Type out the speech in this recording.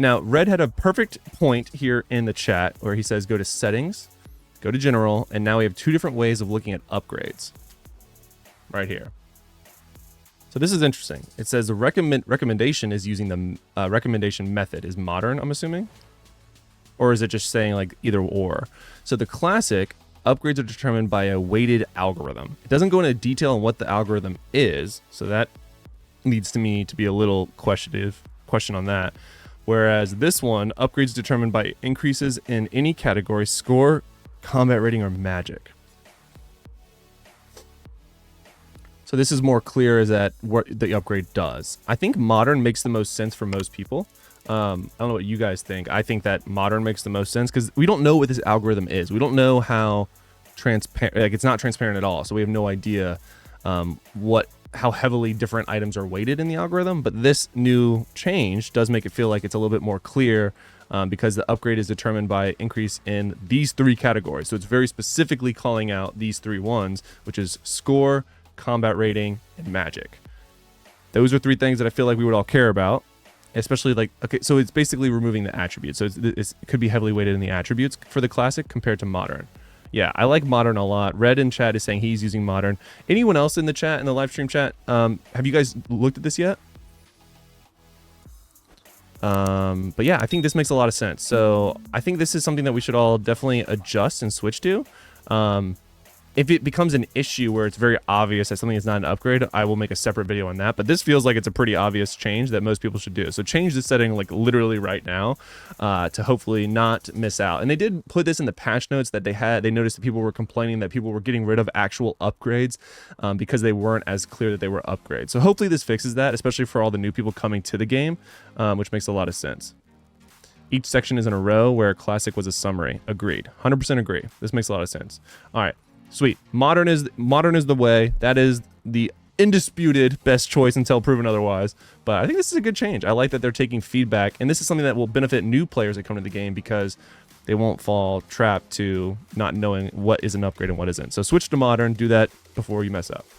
Now, Red had a perfect point here in the chat where he says go to settings, go to general, and now we have two different ways of looking at upgrades right here. So this is interesting. It says the recommendation is using the recommendation method is modern, I'm assuming, or is it just saying like either or? So the classic upgrades are determined by a weighted algorithm. It doesn't go into detail on what the algorithm is, so that leads to me to be a little question on that. Whereas this one, upgrades determined by increases in any category, score, combat rating, or magic. So this is more clear as that what the upgrade does. I think modern makes the most sense for most people. I don't know what you guys think. I think that modern makes the most sense because we don't know what this algorithm is. We don't know how transparent, like it's not transparent at all. So we have no idea how heavily different items are weighted in the algorithm. But this new change does make it feel like it's a little bit more clear because the upgrade is determined by increase in these three categories. So it's very specifically calling out these three ones, which is score, combat rating, and magic. Those are three things that I feel like we would all care about, especially like, okay, so it's basically removing the attributes. So it could be heavily weighted in the attributes for the classic compared to modern. Yeah, I like modern a lot. Red in chat is saying he's using modern. Anyone else in the chat, in the live stream chat, have you guys looked at this yet? But yeah, I think this makes a lot of sense. So I think this is something that we should all definitely adjust and switch to. If it becomes an issue where it's very obvious that something is not an upgrade, I will make a separate video on that. But this feels like it's a pretty obvious change that most people should do. So change the setting like literally right now to hopefully not miss out. And they did put this in the patch notes that they noticed that people were complaining that people were getting rid of actual upgrades because they weren't as clear that they were upgrades. So hopefully this fixes that, especially for all the new people coming to the game, which makes a lot of sense. Each section is in a row where classic was a summary. Agreed. 100% agree. This makes a lot of sense. All right. Sweet. Modern is the way. That is the undisputed best choice until proven otherwise. But I think this is a good change. I like that they're taking feedback, and this is something that will benefit new players that come to the game because they won't fall trapped to not knowing what is an upgrade and what isn't. So switch to modern. Do that before you mess up.